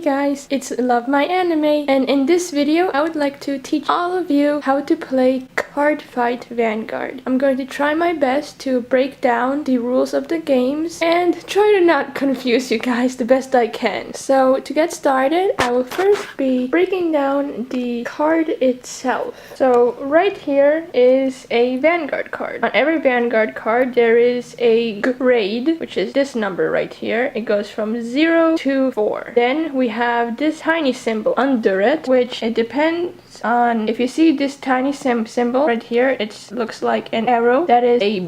guys, it's Love My Anime, and in this video I would like to teach all of you how to play Cardfight Vanguard. I'm going to try my best to break down the rules of the games and try to not confuse you guys the best I can. So to get started, I will first be breaking down the card itself. So right here is a Vanguard card. On every Vanguard card there is a grade, which is this number right here. It goes from 0 to 4. Then we have this tiny symbol under it, which it depends on. If you see this tiny symbol right here, it looks like an arrow. That is a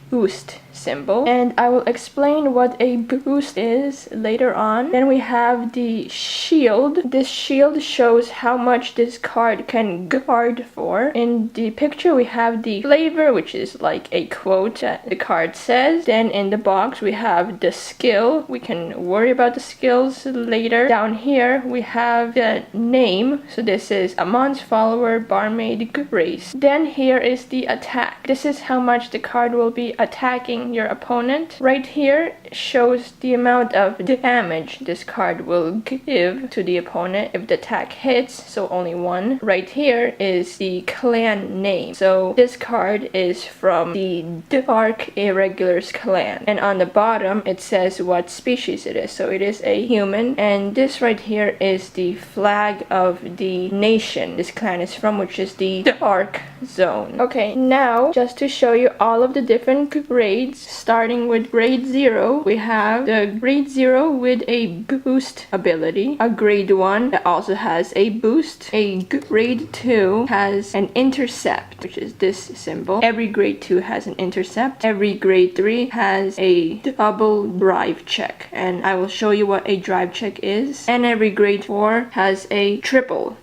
boost symbol, and I will explain what a boost is later on. Then we have the shield. This shield shows how much this card can guard for. In the picture we have the flavor, which is like a quote that the card says. Then in the box we have the skill. We can worry about the skills later. Down here we have the name. So this is Amon's follower, barmaid Grace. Then here is the attack. This is how much the card will be attacking your opponent. Right here shows the amount of damage this card will give to the opponent if the attack hits, so only one. Right here is the clan name. So this card is from the Dark Irregulars clan. And on the bottom it says what species it is. So it is a human. And this right here is the flag of the nation this clan is from, which is the Dark Zone. Okay, now just to show you all of the different grades, starting with grade 0, we have the grade 0 with a boost ability, a grade 1 that also has a boost, a grade 2 has an intercept, which is this symbol. Every grade 2 has an intercept. Every grade 3 has a double drive check, and I will show you what a drive check is. And every grade 4 has a triple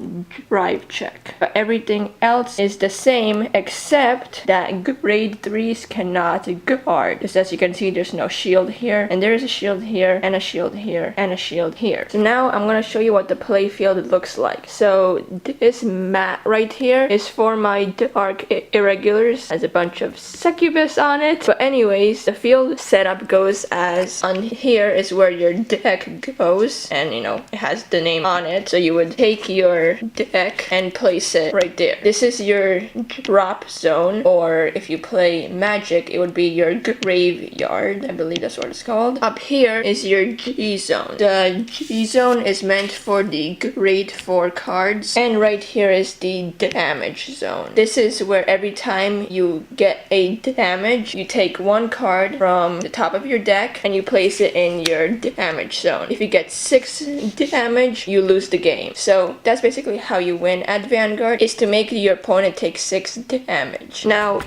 drive check. But everything else is the same except that grade 3s cannot guard. Just as you can see, there's no shield here, and there's a shield here, and a shield here, and a shield here. So now I'm gonna show you what the play field looks like. So this mat right here is for my Dark Irregulars. Has a bunch of succubus on it. But anyways, the field setup goes as on here is where your deck goes, and you know, it has the name on it. So you would take your deck and place it right there. This is your drop zone, or if you play Magic, it would be your graveyard. I believe that's what it's called. Up here is your G zone. The G zone is meant for the grade 4 cards, and right here is the damage zone. This is where every time you get a damage, you take one card from the top of your deck and you place it in your damage zone. If you get 6 damage, you lose the game. So that's basically how you win at Vanguard, is to make your opponent take 6 damage. Now,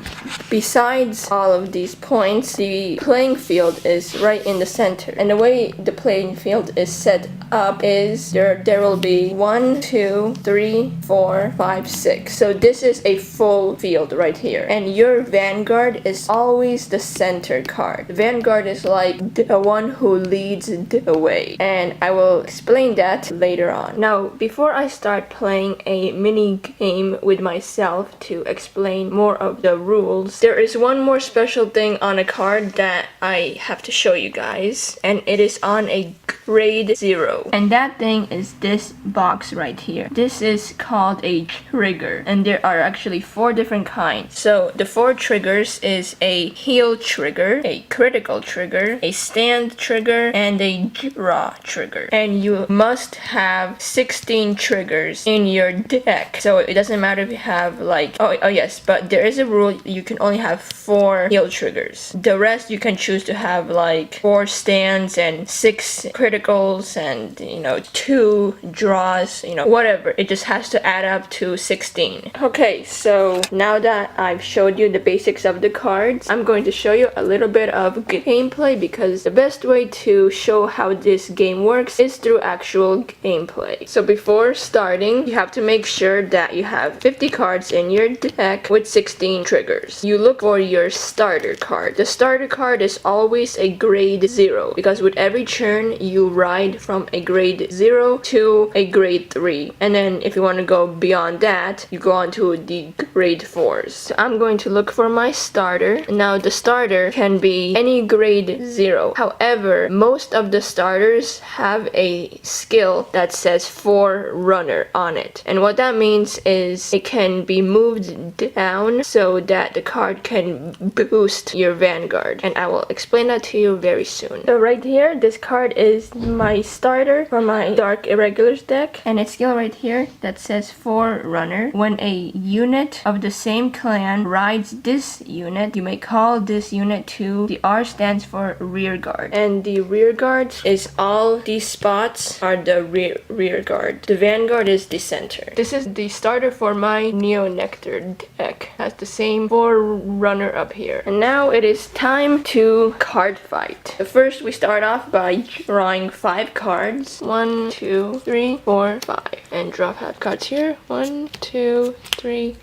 besides all of these points, the playing field is right in the center. And the way the playing field is set up is there will be 1, 2, 3, 4, 5, 6. So this is a full field right here. And your Vanguard is always the center card. Vanguard is like the one who leads the way. And I will explain that later on. Now, before I start playing a mini game with myself to explain more of the rules, there is one more special thing on a card that I have to show you guys, and it is on a grade 0, and that thing is this box right here. This is called a trigger, and there are actually 4 different kinds. So the 4 triggers is a heal trigger, a critical trigger, a stand trigger, and a draw trigger. And you must have 16 triggers in your deck. So it doesn't matter if you have like oh yes, but there is a rule, you can only have 4 heal triggers. The rest you can choose to have like 4 stands and 6 criticals and, you know, 2 draws, you know, whatever. It just has to add up to 16. Okay, so now that I've showed you the basics of the cards, I'm going to show you a little bit of gameplay, because the best way to show how this game works is through actual gameplay. So before starting, you have to make sure that you have 50 cards in your deck with 16 triggers. You look for your starter card. the starter card is always a grade 0, because with every turn you ride from a grade 0 to a grade 3, and then if you want to go beyond that, you go on to the grade 4s. So I'm going to look for my starter. Now the starter can be any grade 0. However, most of the starters have a skill that says Forerunner on it, and what that means is it can be moved down so that the card can boost your Vanguard, and I will explain that to you very soon. So right here, this card is my starter for my Dark Irregulars deck, and its skill right here that says Forerunner. When a unit of the same clan rides this unit, you may call this unit to the R stands for rear guard, and the rear guard is all these spots are the rear guard. The Vanguard is the center. This is the starter for my Neo Nectar deck. Has the same Forerunner up here. And now it is time to card fight. So first we start off by drawing 5 cards. 1, 2, 3, 4, 5. And draw 5 cards here. 1, 2, 3,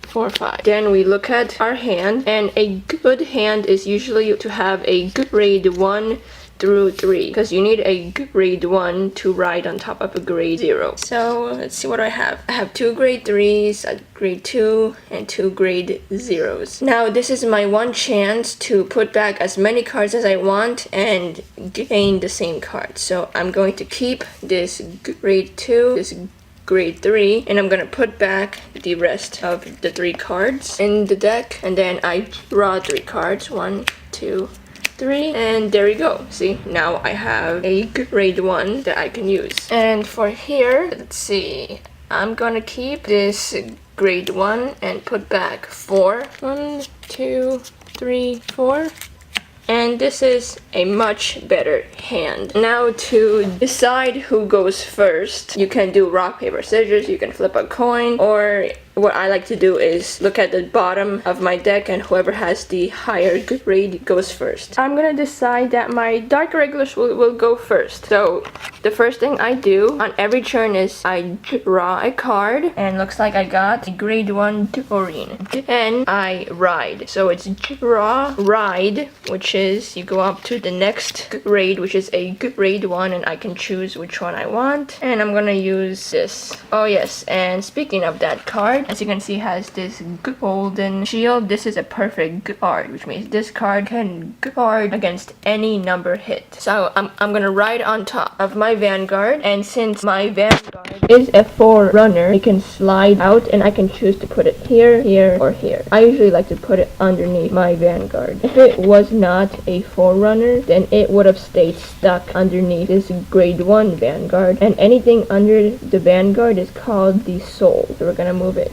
4, 5. Then we look at our hand, and a good hand is usually to have a grade 1 through 3, because you need a grade 1 to ride on top of a grade 0. So let's see what I have. I have 2 grade 3s, a grade 2, and 2 grade 0s. Now this is my one chance to put back as many cards as I want and gain the same cards. So I'm going to keep this grade 2, this grade 3, and I'm gonna put back the rest of the 3 cards in the deck, and then I draw 3 cards. 1, 2, 3, and there we go. See, now I have a grade 1 that I can use. And for here, let's see, I'm gonna keep this grade 1 and put back 4. 1, 2, 3, 4. And this is a much better hand. Now to decide who goes first, you can do rock, paper, scissors, you can flip a coin, or what I like to do is look at the bottom of my deck, and whoever has the higher grade goes first. I'm gonna decide that my Dark Irregulars will go first. So the first thing I do on every turn is I draw a card, and looks like I got a grade 1 Doreen. Then I ride. So it's draw, ride, which is you go up to the next grade, which is a grade 1, and I can choose which one I want. And I'm gonna use this. Oh yes, and speaking of that card, as you can see, has this golden shield. This is a perfect guard, which means this card can guard against any number hit. So I'm gonna ride on top of my Vanguard, and since my Vanguard is a Forerunner, it can slide out, and I can choose to put it here, here, or here. I usually like to put it underneath my Vanguard. If it was not a Forerunner, then it would have stayed stuck underneath this grade 1 Vanguard, and anything under the Vanguard is called the soul. So we're gonna move it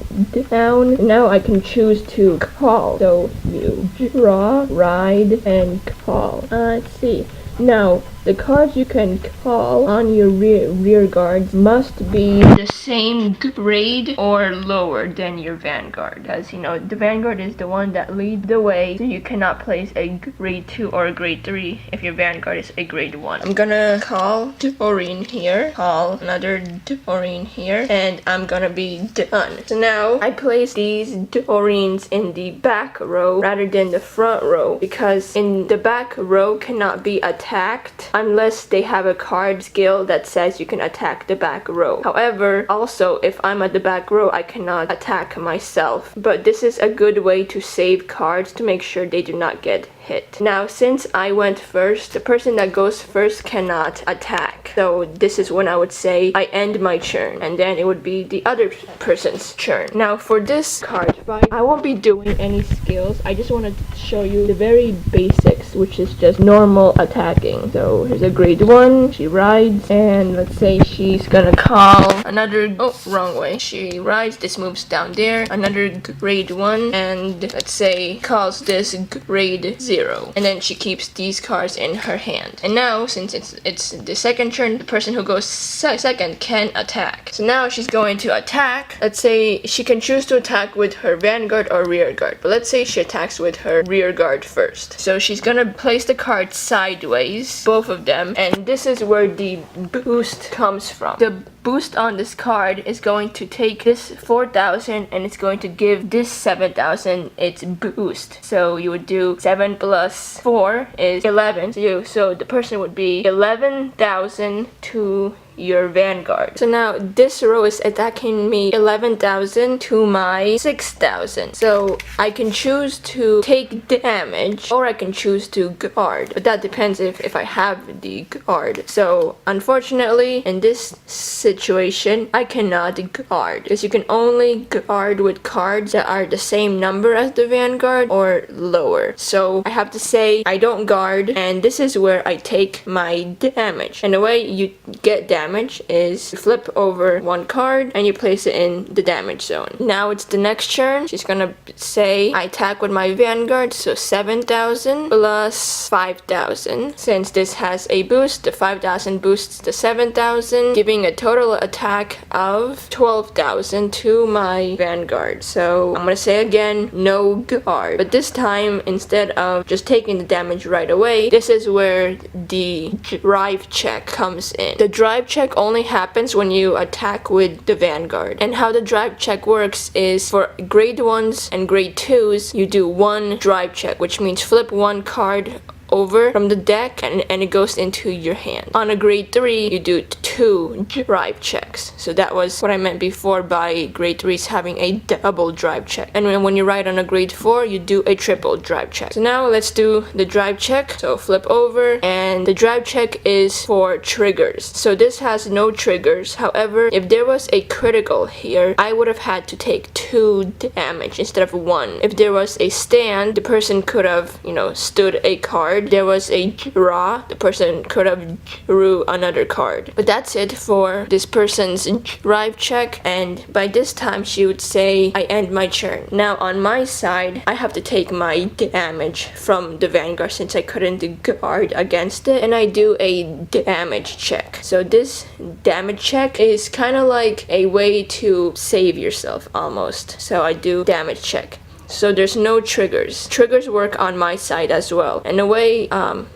down. Now I can choose to call. So you draw, ride, and call. Let's see. Now, the cards you can call on your rear guards must be the same grade or lower than your Vanguard. As you know, the Vanguard is the one that leads the way, so you cannot place a grade 2 or a grade 3 if your Vanguard is a grade 1. I'm gonna call Doreen here, call another Doreen here, and I'm gonna be done. So now, I place these Doreens in the back row rather than the front row, because in the back row cannot be attacked unless they have a card skill that says you can attack the back row. However, also if I'm at the back row, I cannot attack myself. But this is a good way to save cards to make sure they do not get hit. Now, since I went first, the person that goes first cannot attack. So this is when I would say I end my turn, and then it would be the other person's turn. Now for this card fight, I won't be doing any skills. I just wanted to show you the very basics, which is just normal attacking. So here's a grade 1, she rides, and let's say she's gonna call another, oh, wrong way. She rides, this moves down there, another grade 1, and let's say calls this grade 0. And then she keeps these cards in her hand. And now, since it's the second turn, the person who goes second can attack. So now she's going to attack. Let's say she can choose to attack with her Vanguard or rear guard. But let's say she attacks with her rear guard first. So she's gonna place the cards sideways, both of them. And this is where the boost comes from. The boost on this card is going to take this 4,000 and it's going to give this 7,000 its boost. So you would do 7 plus 4 is 11. So the person would be 11,000 to your Vanguard. So now this row is attacking me 11,000 to my 6,000. So I can choose to take damage or I can choose to guard. But that depends if I have the guard. So unfortunately in this situation I cannot guard because you can only guard with cards that are the same number as the Vanguard or lower. So I have to say I don't guard, and this is where I take my damage. And the way you get damage is you flip over one card and you place it in the damage zone. Now it's the next turn. She's gonna say I attack with my Vanguard, so 7,000 plus 5,000. Since this has a boost, the 5,000 boosts the 7,000, giving a total attack of 12,000 to my Vanguard. So I'm gonna say again, no guard. But this time, instead of just taking the damage right away, this is where the drive check comes in. The drive check only happens when you attack with the Vanguard. And how the drive check works is for grade 1s and grade 2s, you do one drive check, which means flip one card over from the deck and it goes into your hand. On a grade 3, you do 2 drive checks. So that was what I meant before by grade 3s having a double drive check. And when you ride on a grade 4, you do a triple drive check. So now let's do the drive check. So flip over, and the drive check is for triggers. So this has no triggers. However, if there was a critical here, I would have had to take 2 damage instead of 1. If there was a stand, the person could have, stood a card. There was a draw, the person could have drew another card. But that's it for this person's drive check, and by this time she would say I end my turn. Now on my side, I have to take my damage from the Vanguard since I couldn't guard against it, and I do a damage check. So this damage check is kind of like a way to save yourself almost. So I do damage check. So there's no triggers. Triggers work on my side as well. And the way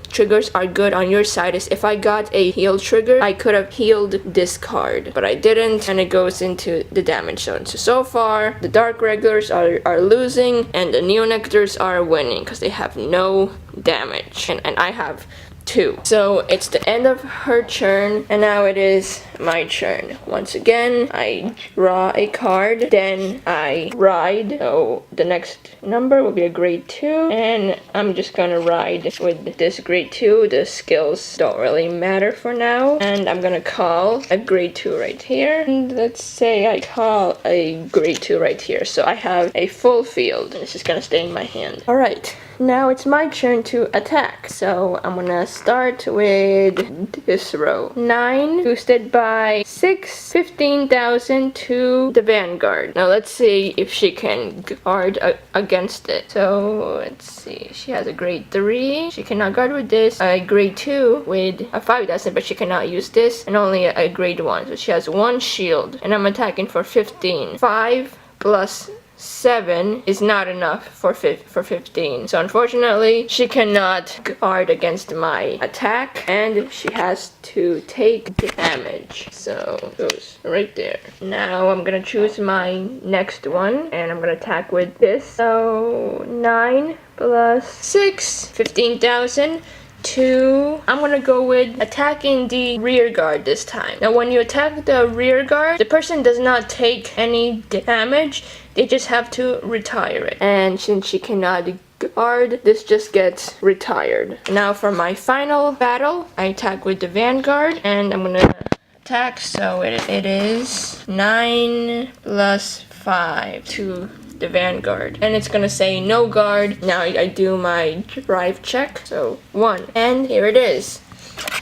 triggers are good on your side is if I got a heal trigger, I could have healed this card, but I didn't, and it goes into the damage zone. So far, the Dark Regulars are losing, and the Neonectars are winning because they have no damage, and I have 2. So it's the end of her turn, and now it is my turn. Once again, I draw a card, then I ride. So the next number will be a grade 2, and I'm just gonna ride with this grade 2. The skills don't really matter for now, and I'm gonna call a grade 2 right here. And let's say I call a grade 2 right here. So I have a full field. This is gonna stay in my hand. Alright. Now it's my turn to attack. So I'm gonna start with this row. 9 boosted by 6, 15,000 to the Vanguard. Now let's see if she can guard against it. So let's see. She has a grade 3. She cannot guard with this. A grade 2 with a 5,000, but she cannot use this. And only a grade 1. So she has 1 shield. And I'm attacking for 15. 5 plus 7 is not enough for 15. So unfortunately, she cannot guard against my attack, and she has to take damage. So it goes right there. Now I'm gonna choose my next one, and I'm gonna attack with this. So 9 plus 6, 15,000. 2. I'm gonna go with attacking the rear guard this time. Now when you attack the rear guard, the person does not take any damage, they just have to retire it. And since she cannot guard, this just gets retired. Now for my final battle, I attack with the Vanguard, and I'm gonna attack, so it is 9 plus 5 to the Vanguard, and it's gonna say no guard. Now I do my drive check, so 1, and here it is.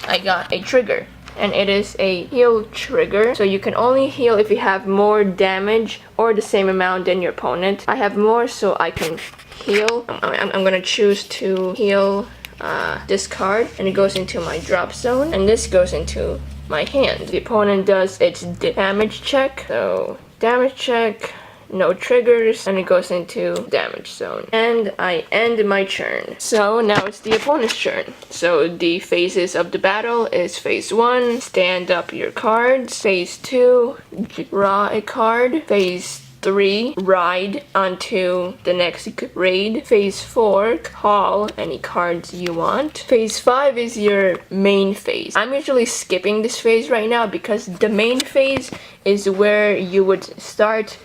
I got a trigger, and it is a heal trigger, so you can only heal if you have more damage or the same amount than your opponent. I have more, so I can heal. I'm gonna choose to heal this card, and it goes into my drop zone, and this goes into my hand. The opponent does its damage check, so damage check, no triggers, and it goes into damage zone. And I end my turn. So now it's the opponent's turn. So the phases of the battle is phase 1, stand up your cards. Phase 2, draw a card. Phase 3, ride onto the next grade. Phase 4, call any cards you want. Phase 5 is your main phase. I'm usually skipping this phase right now because the main phase is where you would start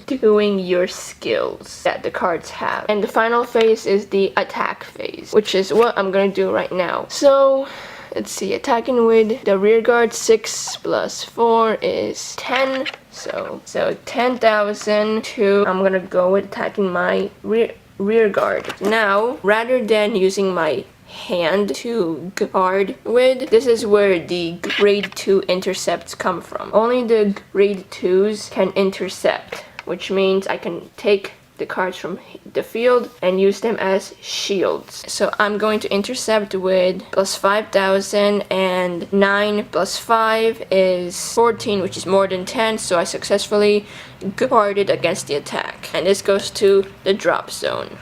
doing your skills that the cards have. And the final phase is the attack phase, which is what I'm gonna do right now. So let's see, attacking with the rear guard, 6 plus 4 is 10. So 10,000 to, I'm gonna go with attacking my rear guard. Now, rather than using my hand to guard with, this is where the grade 2 intercepts come from. Only the grade 2s can intercept, which means I can take the cards from the field and use them as shields. So I'm going to intercept with plus 5,000, and 9 plus 5 is 14, which is more than 10, so I successfully guarded against the attack. And this goes to the drop zone.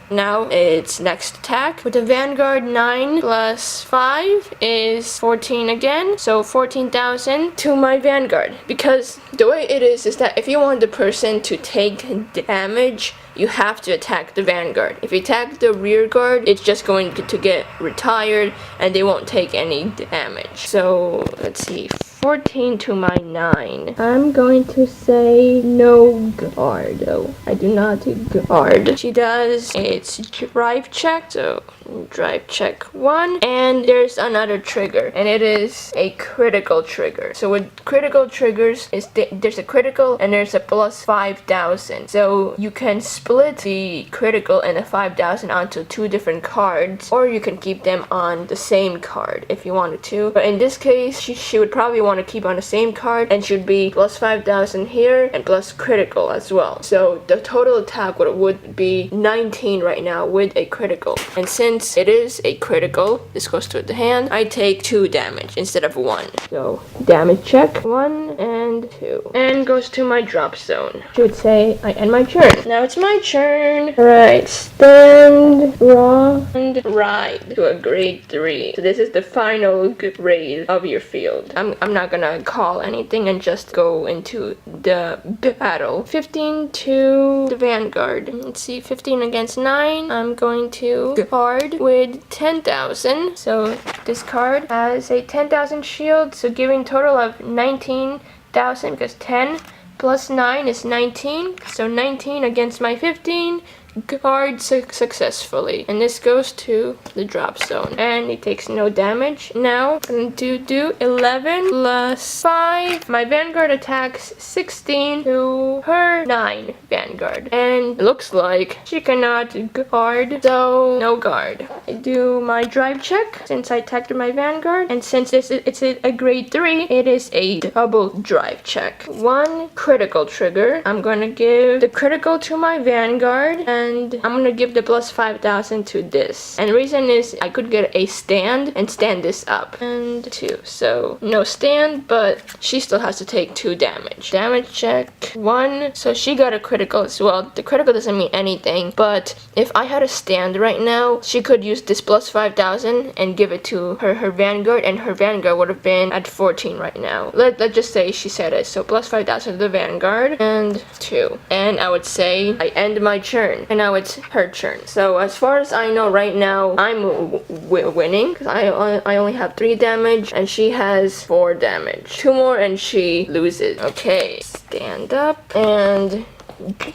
Now it's next attack. With the Vanguard, 9 plus 5 is 14 again. So 14,000 to my Vanguard. Because the way it is that if you want the person to take damage, you have to attack the Vanguard. If you attack the rear guard, it's just going to get retired and they won't take any damage. So let's see, 14 to my 9. I'm going to say no guard though. I do not guard. She does its drive check, so drive check 1, and there's another trigger, and it is a critical trigger. So with critical triggers, there's a critical and there's a plus 5,000. So you can split the critical and the 5,000 onto 2 different cards, or you can keep them on the same card if you wanted to. But in this case, she would probably want to keep on the same card, and should be plus 5,000 here and plus critical as well. So the total attack would be 19 right now with a critical. And since it is a critical, this goes to the hand, I take 2 damage instead of 1. So damage check 1 and 2, and goes to my drop zone. She would say I end my turn. Now it's my turn. Right, stand, draw, and ride to a grade 3. So this is the final grade of your field. I'm not gonna call anything and just go into the battle. 15 to the Vanguard. Let's see, 15 against 9. I'm going to guard with 10,000. So this card has a 10,000 shield, so giving total of 19,000 because 10 plus 9 is 19. So 19 against my 15. Guard successfully, and this goes to the drop zone, and it takes no damage. Now I'm going to do 11 plus 5. My Vanguard attacks 16 to her 9 Vanguard, and it looks like she cannot guard, so no guard. I do my drive check since I attacked my Vanguard, and since it's a grade 3, it is a double drive check. 1 critical trigger. I'm gonna give the critical to my Vanguard, and I'm gonna give the plus 5,000 to this. And the reason is I could get a stand and stand this up. And 2. So no stand, but she still has to take 2 damage. Damage check 1. So she got a critical as well. The critical doesn't mean anything, but if I had a stand right now, she could use this plus 5,000 and give it to her Vanguard, and her Vanguard would have been at 14 right now. Let's just say she said it. So plus 5,000 to the Vanguard and 2. And I would say I end my turn. And now it's her turn. So as far as I know right now, I'm winning because I only have 3 damage and she has 4 damage. 2 more and she loses. Okay, stand up and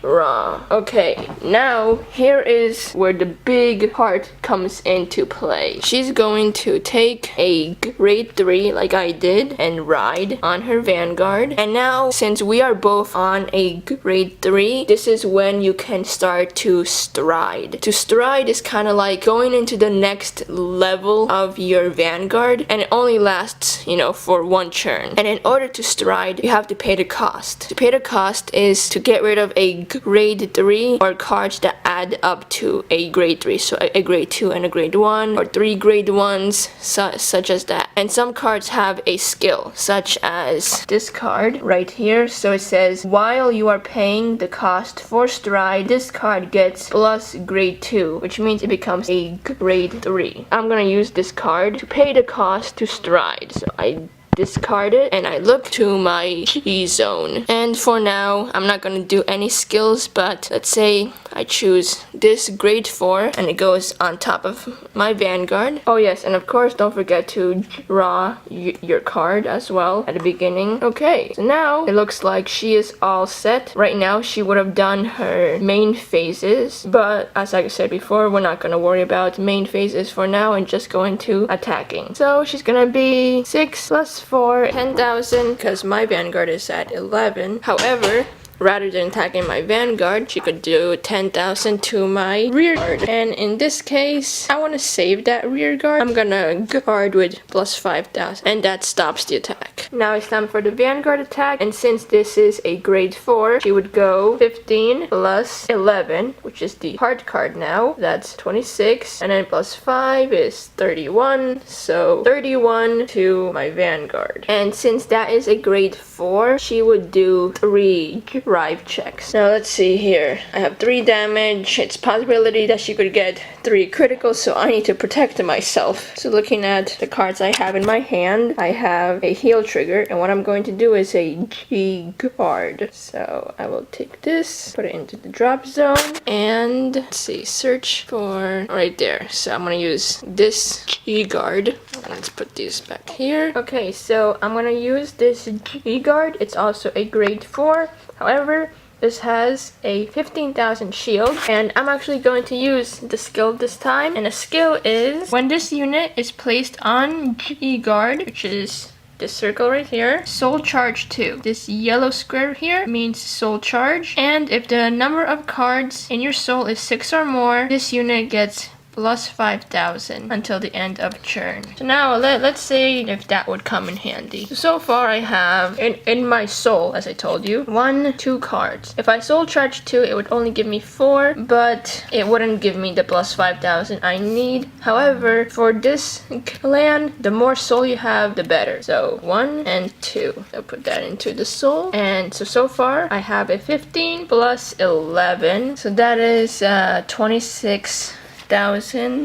draw. Okay, now here is where the big part comes into play. She's going to take a grade 3 like I did and ride on her Vanguard. And now since we are both on a grade 3, this is when you can start to stride. To stride is kind of like going into the next level of your Vanguard, and it only lasts cards, you know, for one turn. And in order to stride, you have to pay the cost. To pay the cost is to get rid of a grade 3 or cards that add up to a grade 3. So a grade 2 and a grade 1 or 3 grade 1s, such as that. And some cards have a skill, such as this card right here. So it says, while you are paying the cost for stride, this card gets plus grade 2, which means it becomes a grade 3. I'm gonna use this card to pay the cost to stride. So I discard it and I look to my G zone. And for now, I'm not gonna do any skills, but let's say I choose this grade 4 and it goes on top of my Vanguard. Oh yes, and of course don't forget to draw your card as well at the beginning. Okay, so now it looks like she is all set. Right now she would have done her main phases, but as I said before, we're not gonna worry about main phases for now and just go into attacking. So she's gonna be 6 plus 4, 10,000, because my Vanguard is at 11. However, rather than attacking my Vanguard, she could do 10,000 to my rear guard. And in this case, I want to save that rear guard. I'm gonna guard with plus 5,000, and that stops the attack. Now it's time for the Vanguard attack, and since this is a grade 4, she would go 15 plus 11, which is the hard card now. That's 26, and then plus 5 is 31, so 31 to my Vanguard. And since that is a grade 4, she would do 3 drive checks. Now let's see here. I have 3 damage. It's possibility that she could get 3 criticals, so I need to protect myself. So looking at the cards I have in my hand, I have a heal trigger, and what I'm going to do is a G guard. So I will take this, put it into the drop zone, and let's see, search for right there. So I'm gonna use this G guard. Let's put these back here. Okay, so I'm gonna use this G guard. It's also a grade 4. However, this has a 15,000 shield, and I'm actually going to use the skill this time. And the skill is, when this unit is placed on G guard, which is this circle right here, soul charge 2. This yellow square here means soul charge, and if the number of cards in your soul is 6 or more, this unit gets plus 5,000 until the end of turn. So now let's see if that would come in handy. So far I have in my soul, as I told you, 1, 2 cards. If I soul charge 2, it would only give me 4, but it wouldn't give me the plus 5,000 I need. However, for this clan, the more soul you have, the better. So 1 and 2. I'll put that into the soul. And so far I have a 15 plus 11. So that is 26,000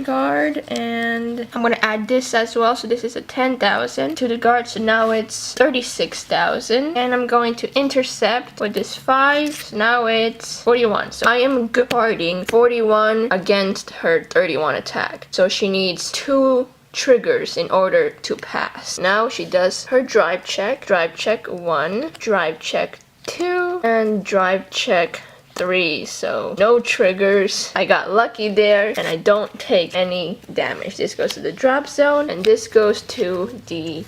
guard, and I'm gonna add this as well. So this is a 10,000 to the guard, so now it's 36,000, and I'm going to intercept with this 5, so now it's 41. So I am guarding 41 against her 31 attack, so she needs 2 triggers in order to pass. Now she does her drive check 1, drive check 2, and drive check 3, so no triggers. I got lucky there, and I don't take any damage. This goes to the drop zone, and this goes to the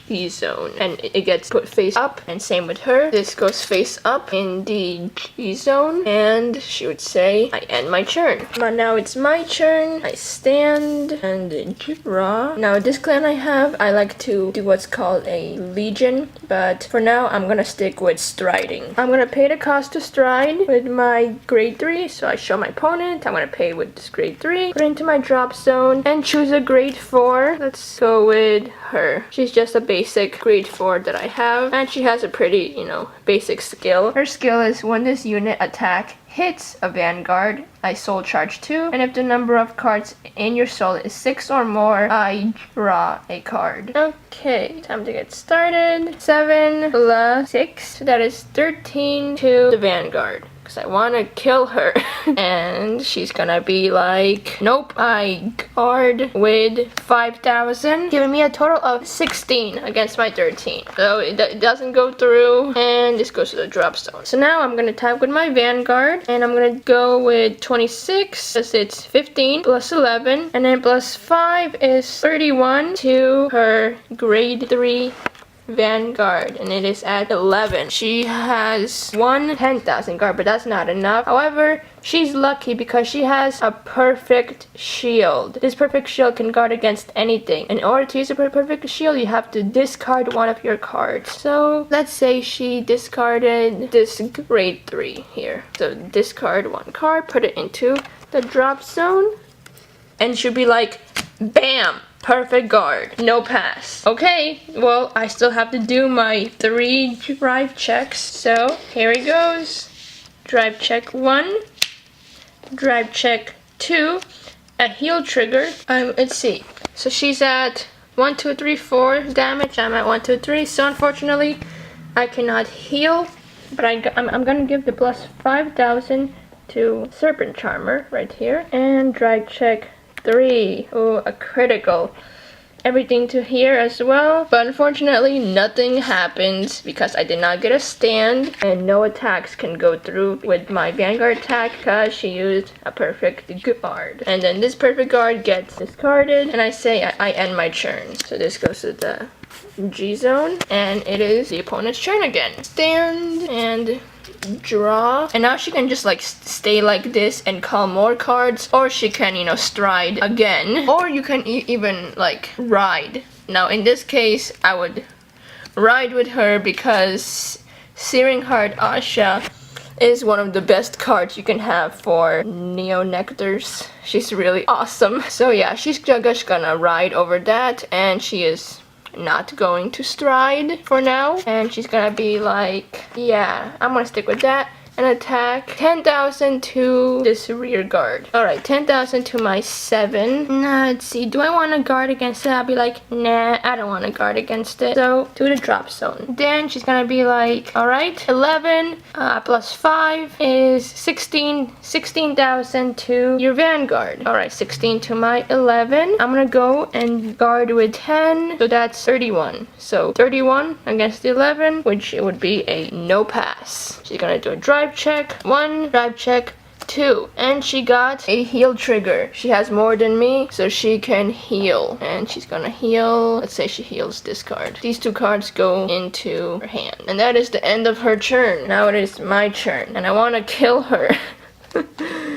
G zone, and it gets put face up, and same with her. This goes face up in the G zone, and she would say, I end my turn. But now it's my turn. I stand and draw. Now this clan I have, I like to do what's called a legion, but for now I'm gonna stick with striding. I'm gonna pay the cost to stride with my grade 3, so I show my opponent. I'm gonna pay with this grade 3, put it into my drop zone, and choose a grade 4. Let's go with her. She's just a basic grade 4 that I have, and she has a pretty, basic skill. Her skill is, when this unit attack hits a Vanguard, I soul charge 2, and if the number of cards in your soul is 6 or more, I draw a card. Okay, time to get started. 7 plus 6, so that is 13 to the Vanguard, because I want to kill her. And she's gonna be like, nope, I guard with 5,000, giving me a total of 16 against my 13. So it doesn't go through, and this goes to the drop zone. So now I'm gonna tag with my Vanguard, and I'm gonna go with 26, because it's 15 plus 11, and then plus 5 is 31 to her grade 3 Vanguard, and it is at 11. She has 10,000 guard, but that's not enough. However, she's lucky because she has a perfect shield. This perfect shield can guard against anything. In order to use a perfect shield, you have to discard one of your cards. So let's say she discarded this grade 3 here. So discard one card, put it into the drop zone, and she'll be like, bam! Perfect guard. No pass. Okay, well, I still have to do my 3 drive checks. So, here it goes. Drive check 1. Drive check 2. A heal trigger. Let's see. So, she's at 1, 2, 3, 4 damage. I'm at 1, 2, 3. So, unfortunately, I cannot heal. But I'm gonna give the plus 5,000 to Serpent Charmer right here. And drive check 3. Oh, a critical. Everything to here as well. But unfortunately, nothing happens because I did not get a stand. And no attacks can go through with my Vanguard attack because she used a perfect guard. And then this perfect guard gets discarded. And I say I end my turn. So this goes to the G zone. And it is the opponent's turn again. Stand and draw, and now she can just like stay like this and call more cards, or she can, you know, stride again, or you can even like ride. Now in this case I would ride with her because Searing Heart Asha is one of the best cards you can have for Neo Nectars. She's really awesome. So yeah, she's just gonna ride over that, and she is not going to stride for now, and she's gonna be like, yeah, I'm gonna stick with that and attack 10,000 to this rear guard. Alright, 10,000 to my 7. Now, let's see, do I want to guard against it? I'll be like, nah, I don't want to guard against it. So, to the drop zone. Then she's gonna be like, alright, 11 plus 5 is 16. 16,000 to your Vanguard. Alright, 16 to my 11. I'm gonna go and guard with 10, so that's 31. So, 31 against the 11, which it would be a no pass. She's gonna do a drive check 1, drive check 2, and she got a heal trigger. She has more than me, so she can heal, and she's gonna heal. Let's say she heals this card. These 2 cards go into her hand, and that is the end of her turn. Now it is my turn, and I want to kill her.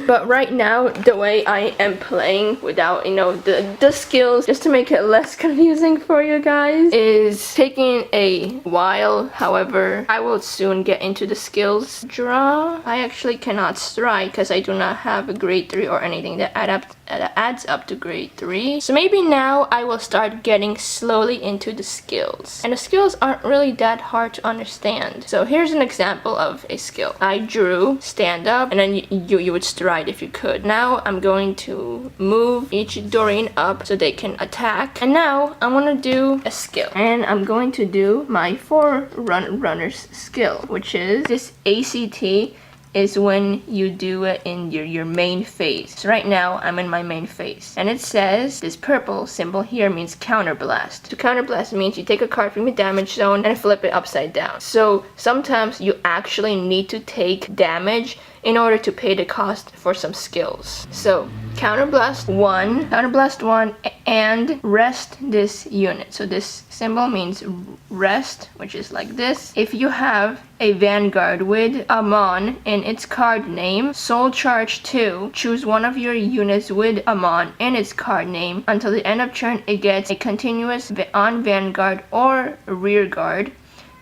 But right now, the way I am playing without, you know, the skills, just to make it less confusing for you guys, is taking a while. However, I will soon get into the skills. Draw. I actually cannot strike because I do not have a grade 3 or anything that adds up to grade 3. So maybe now I will start getting slowly into the skills. And the skills aren't really that hard to understand. So here's an example of a skill. I drew stand up, and then you would strike if you could. Now I'm going to move each Doreen up so they can attack. And now I want to do a skill. And I'm going to do my Forerunners skill, which is this ACT is when you do it in your main phase. So right now I'm in my main phase, and it says this purple symbol here means counterblast. So counterblast means you take a card from your damage zone and flip it upside down. So sometimes you actually need to take damage in order to pay the cost for some skills. So counterblast 1, and rest this unit. So this symbol means rest, which is like this. If you have a Vanguard with Amon in its card name, Soul Charge 2, choose one of your units with Amon in its card name. Until the end of turn, it gets a continuous on Vanguard or rear guard.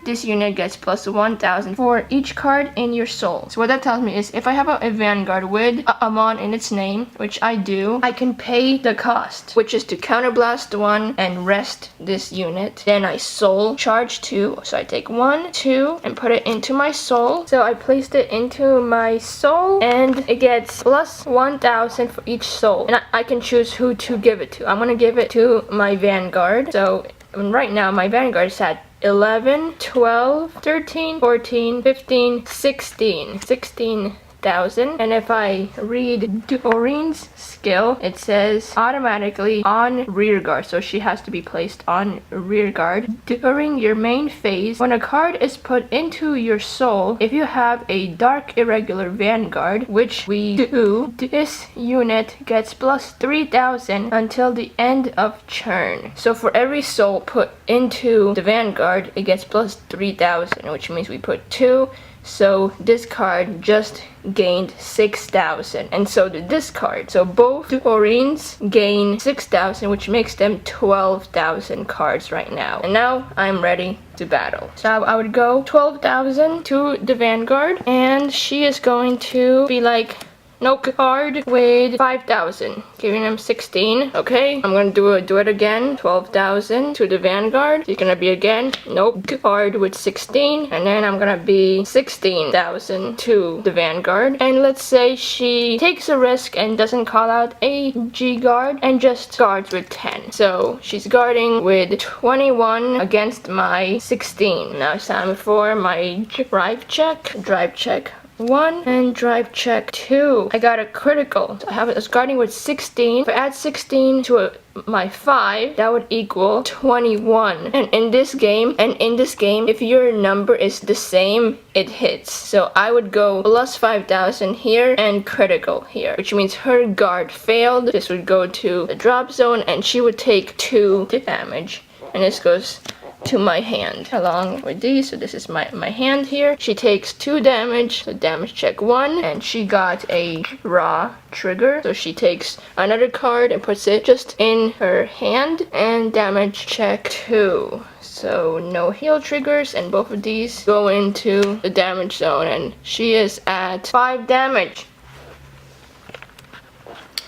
This unit gets plus 1,000 for each card in your soul. So what that tells me is if I have a Vanguard with Amon in its name, which I do, I can pay the cost, which is to counterblast 1 and rest this unit. Then I soul charge 2. So I take 1, 2, and put it into my soul. So I placed it into my soul, and it gets plus 1,000 for each soul. And I can choose who to give it to. I'm gonna give it to my Vanguard. So right now my Vanguard is at 11, 12, 13, 14, 15, 16. 5,000. And if I read Doreen's skill, it says automatically on rear guard, so she has to be placed on rear guard. During your main phase, when a card is put into your soul, if you have a dark irregular vanguard, which we do, this unit gets plus 3,000 until the end of turn. So for every soul put into the vanguard, it gets plus 3,000, which means we put 2. So this card just gained 6,000, and so did this card. So both Doreens gain 6,000, which makes them 12,000 cards right now. And now I'm ready to battle. So I would go 12,000 to the Vanguard, and she is going to be like, no card with 5,000, giving him 16. Okay, I'm gonna do it again. 12,000 to the Vanguard. She's gonna be again, nope, card with 16, and then I'm gonna be 16,000 to the Vanguard. And let's say she takes a risk and doesn't call out a G guard and just guards with 10. So she's guarding with 21 against my 16. Now it's time for my drive check. Drive check 1 and drive check 2. I got a critical. So I was guarding with 16. If I add 16 to my 5, that would equal 21. And in this game, if your number is the same, it hits. So I would go plus 5,000 here and critical here, which means her guard failed. This would go to the drop zone and she would take 2 damage. And this goes to my hand along with these. So this is my hand here. She takes 2 damage, so damage check 1, and she got a raw trigger, so she takes another card and puts it just in her hand, and damage check 2. So no heal triggers, and both of these go into the damage zone, and she is at 5 damage.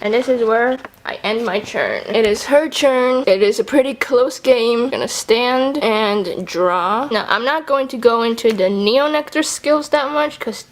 And this is where I end my turn. It is her turn. It is a pretty close game. I'm gonna stand and draw. Now, I'm not going to go into the Neonectar skills that much because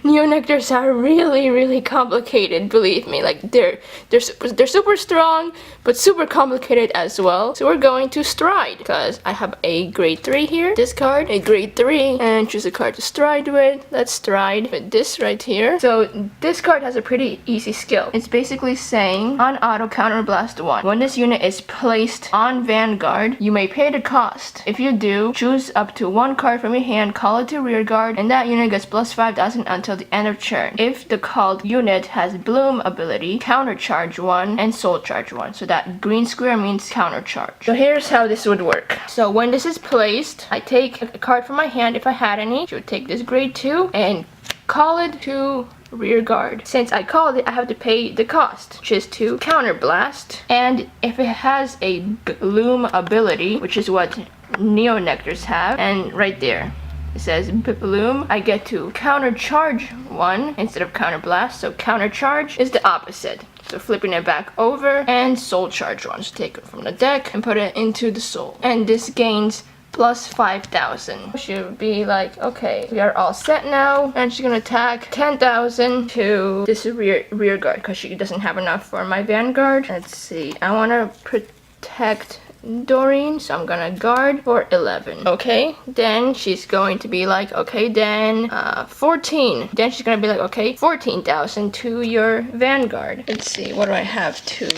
Neonectars are really complicated, believe me. Like, they're super strong, but super complicated as well. So we're going to stride because I have a grade 3 here. This card, a grade 3, and choose a card to stride with. Let's stride with this right here. So this card has a pretty easy skill. It's basically saying on auto counterblast 1, when this unit is placed on Vanguard, you may pay the cost. If you do, choose up to 1 card from your hand, call it to rear guard, and that unit gets plus 5,000 until the end of turn. If the called unit has Bloom ability, countercharge 1 and soul charge 1. So that green square means countercharge. So here's how this would work. So when this is placed, I take a card from my hand if I had any. I would take this grade 2 and call it to rear guard. Since I called it, I have to pay the cost, which is to counterblast. And if it has a Bloom ability, which is what Neonectars have, and right there it says Bloom, I get to countercharge 1 instead of counterblast. So countercharge is the opposite. So flipping it back over and soul charge 1. So take it from the deck and put it into the soul. And this gains plus 5,000. She would be like, okay, we are all set now, and she's gonna attack 10,000 to this rear guard because she doesn't have enough for my Vanguard. Let's see, I want to protect Doreen, so I'm gonna guard for 11. Okay, then she's going to be like, okay, then 14. Then she's gonna be like, okay, 14,000 to your Vanguard. Let's see, what do I have to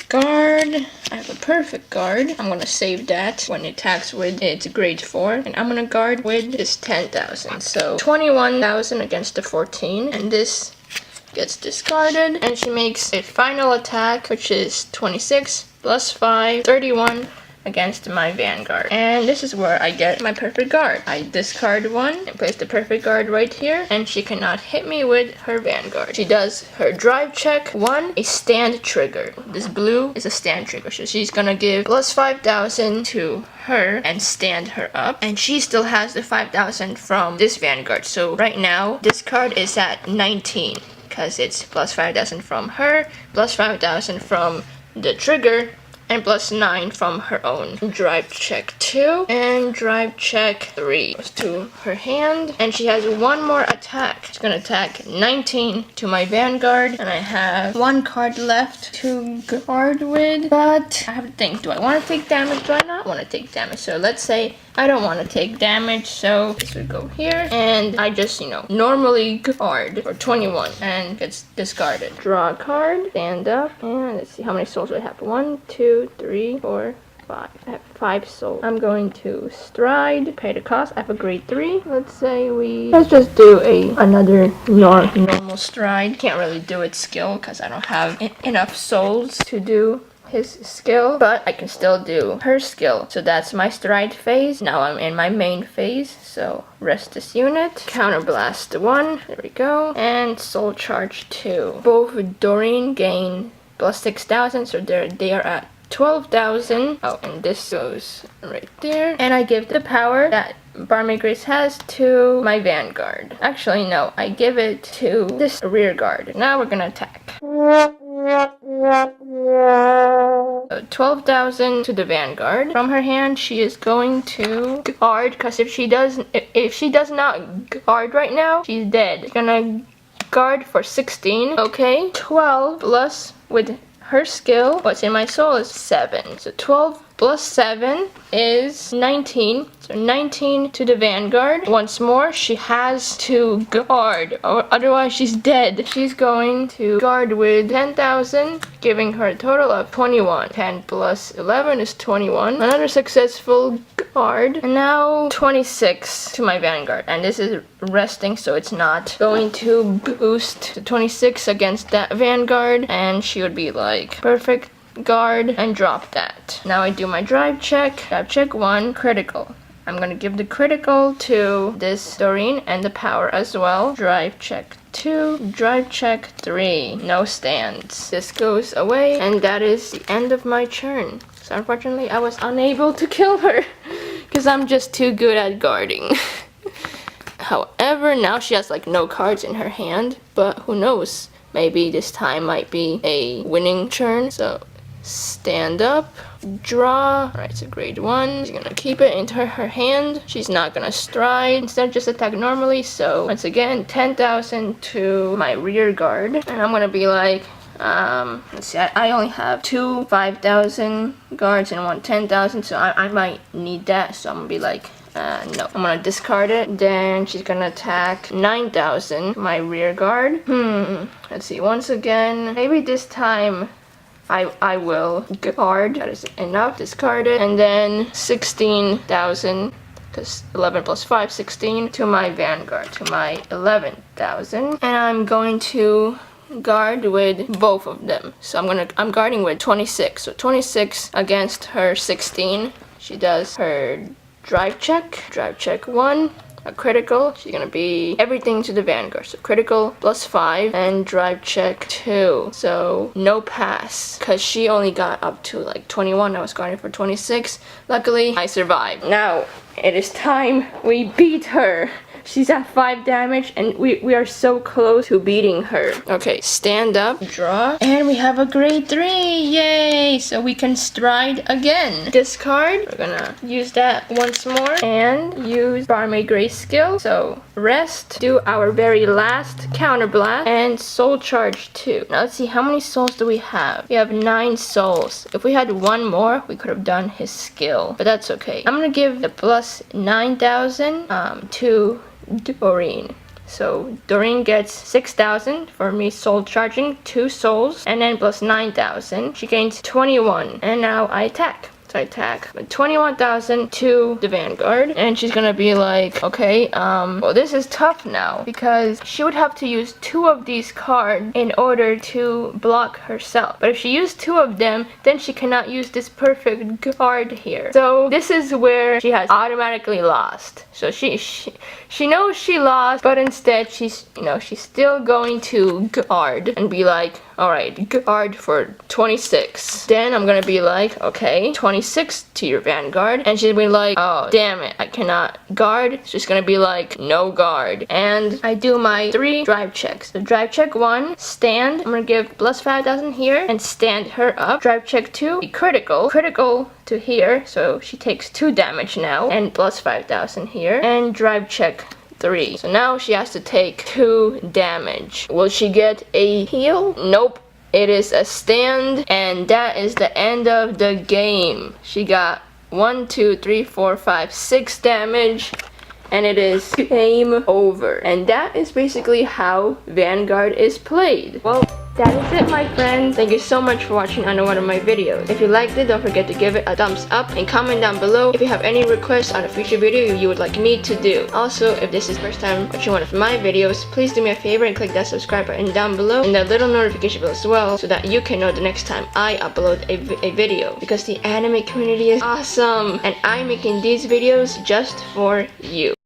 guard? I have a perfect guard. I'm gonna save that when it attacks with its grade 4, and I'm gonna guard with this 10,000. So 21,000 against the 14, and this gets discarded, and she makes a final attack, which is 26 plus 5, 31 against my Vanguard. And this is where I get my perfect guard. I discard 1 and place the perfect guard right here, and she cannot hit me with her Vanguard. She does her drive check 1, a stand trigger. This blue is a stand trigger, so she's gonna give plus 5,000 to her and stand her up, and she still has the 5,000 from this Vanguard. So right now this card is at 19 because it's plus 5,000 from her, plus 5,000 from the trigger, and plus 9 from her own. Drive check 2 and drive check 3 goes to her hand, and she has 1 more attack. She's gonna attack 19 to my Vanguard, and I have 1 card left to guard with, but I have to think, do I want to take damage? Do I not want to take damage? So let's say I don't want to take damage, so this would go here. And I just, normally guard for 21 and gets discarded. Draw a card, stand up, and let's see how many souls do I have. 1, 2, 3, 4, 5. I have 5 souls. I'm going to stride, pay the cost. I have a grade 3. Let's just do another normal stride. Can't really do its skill because I don't have enough souls to do his skill, but I can still do her skill. So that's my stride phase. Now I'm in my main phase, so rest this unit. Counterblast 1, there we go, and soul charge 2. Both Doreen gain plus 6,000, so they are at 12,000. Oh, and this goes right there. And I give the power that Barmaid Grace has to my Vanguard. Actually, no, I give it to this rear guard. Now we're gonna attack. So 12,000 to the Vanguard. From her hand, she is going to guard, because if she does not guard right now, she's dead. She's gonna guard for 16. Okay, 12 plus with her skill, what's in my soul is 7. So 12 plus 7 is 19. So 19 to the Vanguard. Once more, she has to guard, or otherwise she's dead. She's going to guard with 10,000, giving her a total of 21. 10 plus 11 is 21. Another successful guard. And now 26 to my Vanguard. And this is resting, so it's not going to boost to 26 against that Vanguard. And she would be like, perfect guard, and drop that. Now I do my drive check. Drive check 1, critical. I'm gonna give the critical to this Doreen and the power as well. Drive check 2, drive check 3, no stands. This goes away, and that is the end of my turn. So unfortunately I was unable to kill her because I'm just too good at guarding. However, now she has like no cards in her hand, but who knows, maybe this time might be a winning turn. So stand up, draw. Alright, it's a grade 1. She's gonna keep it into her hand. She's not gonna stride. Instead, just attack normally. So once again, 10,000 to my rear guard. And I'm gonna be like, let's see, I only have 2 5,000 guards and 1 10,000, so I might need that. So I'm gonna be like, no. I'm gonna discard it. Then she's gonna attack 9,000, my rear guard. Let's see, once again, maybe this time I will guard. That is enough. Discard it. And then 16,000, because 11 plus 5, 16 to my Vanguard, to my 11,000. And I'm going to guard with both of them. So I'm guarding with 26. So 26 against her 16. She does her drive check 1. A critical, she's gonna be everything to the Vanguard. So critical plus 5 and drive check 2. So no pass, because she only got up to like 21. I was guarding for 26. Luckily, I survived. Now, it is time we beat her. She's at 5 damage, and we are so close to beating her. Okay, stand up, draw, and we have a grade 3. Yay! So we can stride again. Discard. We're gonna use that once more and use Barmaid Grace skill. So rest, do our very last counterblast, and soul charge 2. Now let's see, how many souls do we have? We have 9 souls. If we had 1 more, we could have done his skill, but that's okay. I'm gonna give the plus 9,000 to Doreen. So Doreen gets 6,000 for me soul charging 2 souls, and then plus 9,000. She gains 21, and now I attack. So I attack with 21,000 to the Vanguard, and she's gonna be like, okay, well, this is tough now, because she would have to use 2 of these cards in order to block herself. But if she used 2 of them, then she cannot use this perfect guard here. So this is where she has automatically lost. So she knows she lost, but instead she's still going to guard and be like, alright, guard for 26. Then I'm gonna be like, okay, 26 to your Vanguard. And she'll be like, oh, damn it, I cannot guard. She's gonna be like, no guard. And I do my 3 drive checks. So drive check 1, stand. I'm gonna give plus 5,000 here and stand her up. Drive check 2, be critical. Critical to here, so she takes 2 damage now, and plus 5,000 here. And drive check 3. So now she has to take 2 damage. Will she get a heal? Nope. It is a stand, and that is the end of the game. She got 1, 2, 3, 4, 5, 6 damage. And it is game over. And that is basically how Vanguard is played. Well, that is it, my friends. Thank you so much for watching another one of my videos. If you liked it, don't forget to give it a thumbs up and comment down below if you have any requests on a future video you would like me to do. Also, if this is the first time watching one of my videos, please do me a favor and click that subscribe button down below and that little notification bell as well so that you can know the next time I upload a video. Because the anime community is awesome and I'm making these videos just for you.